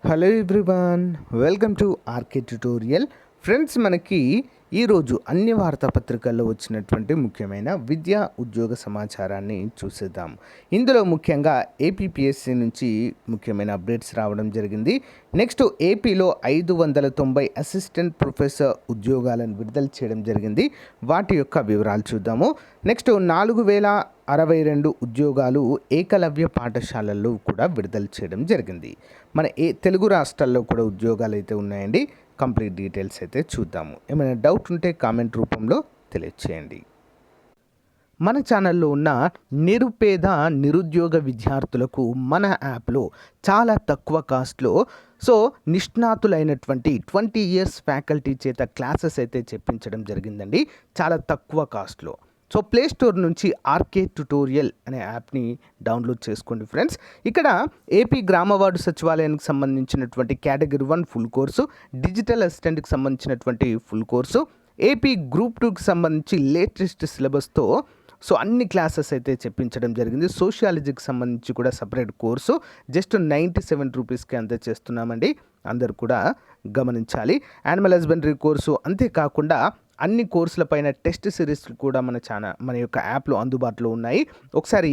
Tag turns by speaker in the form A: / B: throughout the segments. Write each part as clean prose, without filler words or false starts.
A: Hello everyone, welcome to RK tutorial. Friends, మనకి ఈరోజు అన్ని వార్తాపత్రికల్లో వచ్చినటువంటి ముఖ్యమైన విద్యా ఉద్యోగ సమాచారాన్ని చూసేద్దాం. ఇందులో ముఖ్యంగా ఏపీపీఎస్సీ నుంచి ముఖ్యమైన అప్డేట్స్ రావడం జరిగింది. నెక్స్ట్ ఏపీలో 590 అసిస్టెంట్ ప్రొఫెసర్ ఉద్యోగాలను విడుదల చేయడం జరిగింది. వాటి యొక్క వివరాలు చూద్దాము. నెక్స్ట్ 4062 ఉద్యోగాలు ఏకలవ్య పాఠశాలల్లో కూడా విడుదల చేయడం జరిగింది. మన తెలుగు రాష్ట్రాల్లో కూడా ఉద్యోగాలు అయితే ఉన్నాయండి. కంప్లీట్ డీటెయిల్స్ అయితే చూద్దాము. ఏమైనా డౌట్ ఉంటే కామెంట్ రూపంలో తెలియచేయండి. మన ఛానల్లో ఉన్న నిరుద్యోగ విద్యార్థులకు మన యాప్లో చాలా తక్కువ కాస్ట్లో నిష్ణాతులైనటువంటి 20 years ఫ్యాకల్టీ చేత క్లాసెస్ అయితే చెప్పించడం జరిగిందండి, చాలా తక్కువ కాస్ట్లో. ప్లే స్టోర్ నుంచి ఆర్కే ట్యుటోరియల్ అనే యాప్ని డౌన్లోడ్ చేసుకోండి ఫ్రెండ్స్. ఇక్కడ ఏపీ గ్రామ వార్డు సచివాలయానికి సంబంధించినటువంటి కేటగిరీ 1 ఫుల్ కోర్సు, డిజిటల్ అసిస్టెంట్కి సంబంధించినటువంటి ఫుల్ కోర్సు, ఏపీ గ్రూప్ 2కి సంబంధించి లేటెస్ట్ సిలబస్తో అన్ని క్లాసెస్ అయితే చెప్పించడం జరిగింది. సోషియాలజీకి సంబంధించి కూడా సపరేట్ కోర్సు జస్ట్ 97 రూపీస్కి అంతే చేస్తున్నామండి, అందరు కూడా గమనించాలి. యానిమల్ హస్బెండరీ కోర్సు, అంతేకాకుండా అన్ని కోర్సులపైన టెస్ట్ సిరీస్లు కూడా మన యొక్క యాప్లో అందుబాటులో ఉన్నాయి. ఒకసారి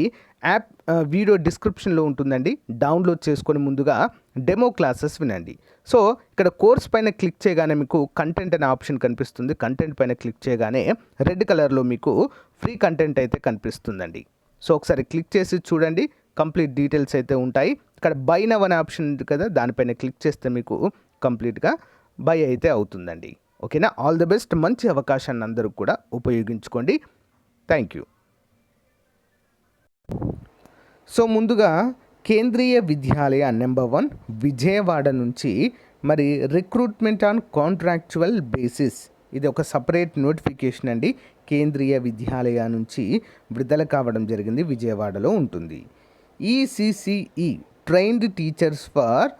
A: యాప్ వీడియో డిస్క్రిప్షన్లో ఉంటుందండి, డౌన్లోడ్ చేసుకొని ముందుగా డెమో క్లాసెస్ వినండి. ఇక్కడ కోర్స్ పైన క్లిక్ చేయగానే మీకు కంటెంట్ అనే ఆప్షన్ కనిపిస్తుంది. కంటెంట్ పైన క్లిక్ చేయగానే రెడ్ కలర్లో మీకు ఫ్రీ కంటెంట్ అయితే కనిపిస్తుందండి. ఒకసారి క్లిక్ చేసి చూడండి, కంప్లీట్ డీటెయిల్స్ అయితే ఉంటాయి. ఇక్కడ బై నవ్ అనే ఆప్షన్ ఉంది కదా, దానిపైన క్లిక్ చేస్తే మీకు కంప్లీట్గా బై అయితే అవుతుందండి. ఓకేనా? All the best. మంచి అవకాశాన్ని అందరూ కూడా ఉపయోగించుకోండి. Thank you. ముందుగా కేంద్రీయ విద్యాలయ నెంబర్ 1 విజయవాడ నుంచి మరి రిక్రూట్మెంట్ ఆన్ కాంట్రాక్చువల్ బేసిస్, ఇది ఒక సపరేట్ నోటిఫికేషన్ అండి. కేంద్రీయ విద్యాలయ నుంచి విడుదల కావడం జరిగింది, విజయవాడలో ఉంటుంది. ECCE trained teachers for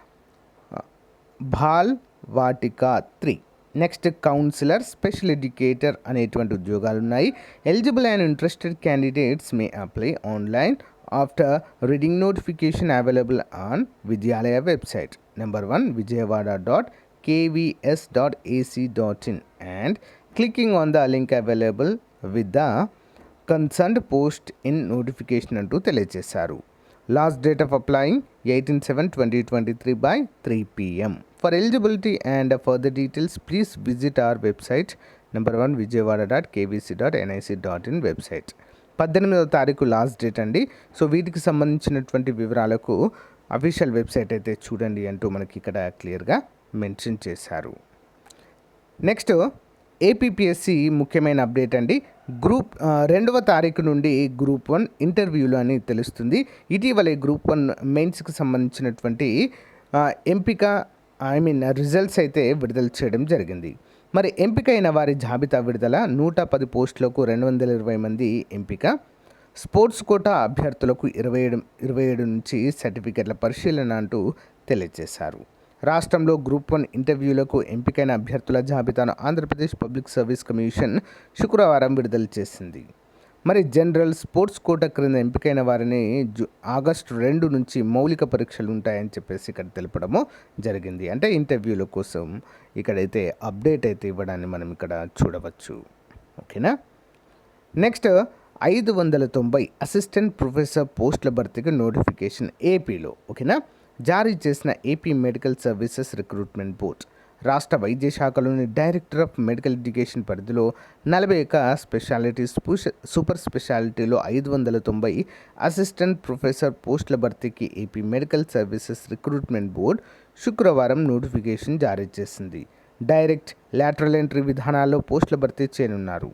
A: Bal Vatika 3. Next counsellor, special educator అనేటువంటి ఉద్యోగాలు ఉన్నాయి. Eligible and interested candidates may apply online after reading notification available on Vidyalaya website #1 vijayawada.kvs.ac.in and clicking on the link available with the concerned post in notification అంటూ తెలియజేశారు. Last date of applying 18/7/2023 by 3 PM. For eligibility and further details, please visit our website #1 vijayawada.kvc.nic.in website. 18వ తారీఖు last date అండి. వీటికి సంబంధించినటువంటి వివరాలకు official website అయితే చూడండి అంటూ మనకి ఇక్కడ క్లియర్గా మెన్షన్ చేశారు. నెక్స్ట్ ఏపీపీఎస్సీ ముఖ్యమైన అప్డేట్ అండి. గ్రూప్ 2వ తారీఖు నుండి గ్రూప్ 1 ఇంటర్వ్యూలు అని తెలుస్తుంది. ఇటీవలే గ్రూప్ 1 మెయిన్స్కి సంబంధించినటువంటి ఎంపిక రిజల్ట్స్ అయితే విడుదల చేయడం జరిగింది. మరి ఎంపికైన వారి జాబితా విడుదల. 110 పోస్టులకు 220 మంది ఎంపిక. స్పోర్ట్స్ కోటా అభ్యర్థులకు 27 నుంచి సర్టిఫికెట్ల పరిశీలన అంటూ తెలియజేశారు. రాష్ట్రంలో గ్రూప్ 1 ఇంటర్వ్యూలకు ఎంపికైన అభ్యర్థుల జాబితాను ఆంధ్రప్రదేశ్ పబ్లిక్ సర్వీస్ కమిషన్ శుక్రవారం విడుదల చేసింది. మరి జనరల్, స్పోర్ట్స్ కోటా క్రింద ఎంపికైన వారిని ఆగస్టు 2 నుంచి మౌలిక పరీక్షలు ఉంటాయని చెప్పేసి ఇక్కడ తెలపడము జరిగింది. అంటే ఇంటర్వ్యూల కోసం ఇక్కడైతే అప్డేట్ అయితే ఇవ్వడాన్ని మనం ఇక్కడ చూడవచ్చు. ఓకేనా? నెక్స్ట్ 590 అసిస్టెంట్ ప్రొఫెసర్ పోస్టుల భర్తీకి నోటిఫికేషన్ ఏపీలో. ఓకేనా? జారీ చేసిన AP medical services recruitment board రాష్ట్ర వైద్య శాఖలోని డైరెక్టర్ ఆఫ్ మెడికల్ ఎడ్యుకేషన్ పరిధిలో 41 స్పెషాలిటీస్, సూపర్ స్పెషాలిటీలో 590 అసిస్టెంట్ ప్రొఫెసర్ పోస్టుల భర్తీకి AP medical services recruitment board శుక్రవారం నోటిఫికేషన్ జారీ చేసింది. డైరెక్ట్, లాటరల్ ఎంట్రీ విధానాల్లో పోస్టుల భర్తీ చేయనున్నారు.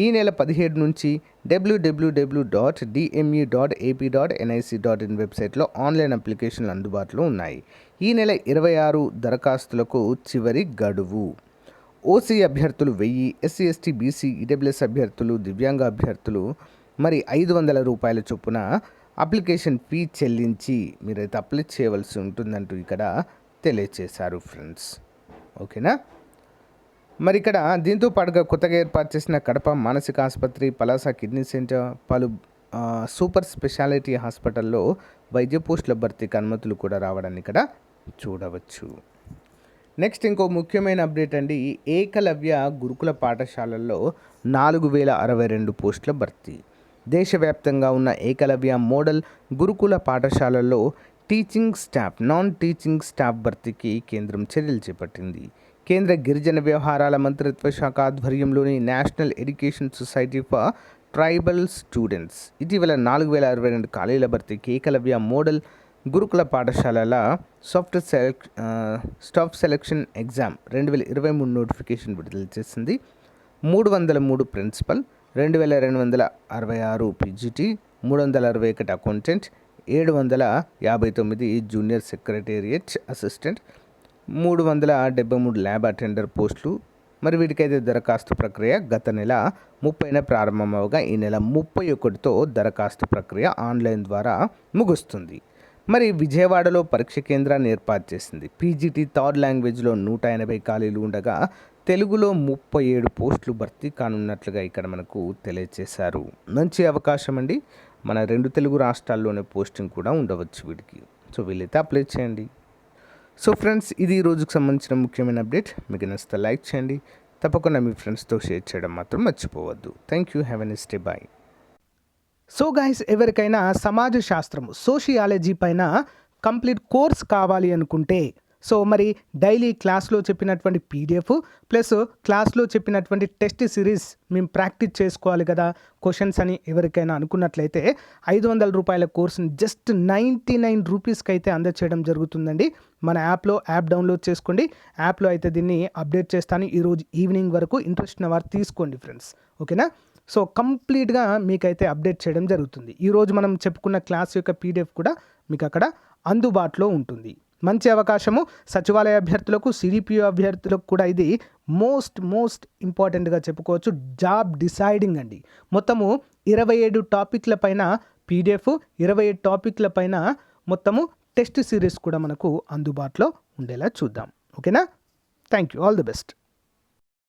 A: ఈ నెల 17 నుంచి www.dme.ap.nic.in వెబ్సైట్లో ఆన్లైన్ అప్లికేషన్లు అందుబాటులో ఉన్నాయి. ఈ నెల 26 దరఖాస్తులకు చివరి గడువు. ఓసీ అభ్యర్థులు 1000, ఎస్సీ ఎస్టీ బీసీ ఈడబ్ల్యూఎస్ అభ్యర్థులు, దివ్యాంగ అభ్యర్థులు మరి 500 రూపాయల చొప్పున అప్లికేషన్ ఫీ చెల్లించి మీరైతే అప్లై చేయవలసి ఉంటుందంటూ ఇక్కడ తెలియజేశారు ఫ్రెండ్స్. ఓకేనా? మరి ఇక్కడ దీంతో పాటుగా కొత్తగా ఏర్పాటు చేసిన కడప మానసిక ఆసుపత్రి, పలాస కిడ్నీ సెంటర్, పలు సూపర్ స్పెషాలిటీ హాస్పిటల్లో వైద్య పోస్టుల భర్తీకి అనుమతులు కూడా రావడాన్ని ఇక్కడ చూడవచ్చు. నెక్స్ట్ ఇంకో ముఖ్యమైన అప్డేట్ అండి, ఏకలవ్య గురుకుల పాఠశాలల్లో 4062 పోస్టుల భర్తీ. దేశవ్యాప్తంగా ఉన్న ఏకలవ్య మోడల్ గురుకుల పాఠశాలల్లో teaching staff, non teaching staff భర్తీకి కేంద్రం చర్యలు చేపట్టింది. కేంద్ర గిరిజన వ్యవహారాల మంత్రిత్వ శాఖ ఆధ్వర్యంలోని national education society for tribal students ఇటీవల 4062 ఖాళీల భర్తీకి ఏకలవ్య మోడల్ గురుకుల పాఠశాలల స్టాఫ్ సెలక్షన్ ఎగ్జామ్ 2023 నోటిఫికేషన్ విడుదల చేసింది. 303 principal, 2266 PGT, 361 accountant, 759 junior secretariat assistant, 373 lab attender పోస్టులు. మరి వీటికైతే దరఖాస్తు ప్రక్రియ గత నెల 30న ప్రారంభమవగా ఈ నెల 31తో దరఖాస్తు ప్రక్రియ ఆన్లైన్ ద్వారా ముగుస్తుంది. మరి విజయవాడలో పరీక్ష కేంద్రాన్ని ఏర్పాటు చేసింది. పీజీటీ థర్డ్ లాంగ్వేజ్లో 180 ఖాళీలు ఉండగా తెలుగులో 37 పోస్టులు భర్తీ కానున్నట్లుగా ఇక్కడ మనకు తెలియజేశారు. మంచి అవకాశం అండి. మన 2 తెలుగు రాష్ట్రాల్లోనే పోస్టింగ్ కూడా ఉండవచ్చు వీటికి. సో వీళ్ళైతే అప్లై చేయండి. సో ఫ్రెండ్స్, ఇది ఈ రోజుకు సంబంధించిన ముఖ్యమైన అప్డేట్. మీకు నచ్చితే లైక్ చేయండి, తప్పకుండా మీ ఫ్రెండ్స్తో షేర్ చేయడం మాత్రం మర్చిపోవద్దు. Thank you, have a nice day, bye. So guys, ఎవరికైనా సమాజ శాస్త్రము సోషియాలజీ పైన కంప్లీట్ కోర్స్ కావాలి అనుకుంటే, సో మరి డైలీ క్లాస్లో చెప్పినటువంటి పీడిఎఫ్ ప్లస్ క్లాస్లో చెప్పినటువంటి టెస్ట్ సిరీస్ మేము ప్రాక్టీస్ చేసుకోవాలి కదా క్వశ్చన్స్ అని ఎవరికైనా అనుకున్నట్లయితే 500 రూపాయల కోర్సుని జస్ట్ 99 రూపీస్కి అయితే అందచేయడం జరుగుతుందండి. మన యాప్ డౌన్లోడ్ చేసుకోండి. యాప్లో అయితే దీన్ని అప్డేట్ చేస్తాను. ఈరోజు ఈవినింగ్ వరకు ఇంట్రెస్ట్ ఉన్న వారు తీసుకోండి ఫ్రెండ్స్, ఓకేనా. సో కంప్లీట్గా మీకైతే అప్డేట్ చేయడం జరుగుతుంది. ఈరోజు మనం చెప్పుకున్న క్లాస్ యొక్క పీడిఎఫ్ కూడా మీకు అక్కడ అందుబాటులో ఉంటుంది. మంచి అవకాశము. సచివాలయ అభ్యర్థులకు, సిడిపిఓ అభ్యర్థులకు కూడా ఇది మోస్ట్ ఇంపార్టెంట్గా చెప్పుకోవచ్చు. జాబ్ డిసైడింగ్ అండి. మొత్తము 27 టాపిక్ల పైన పీడిఎఫ్, 27 టాపిక్ల పైన మొత్తము టెస్ట్ సిరీస్ కూడా మనకు అందుబాటులో ఉండేలా చూద్దాం, ఓకేనా. Thank you, all the best.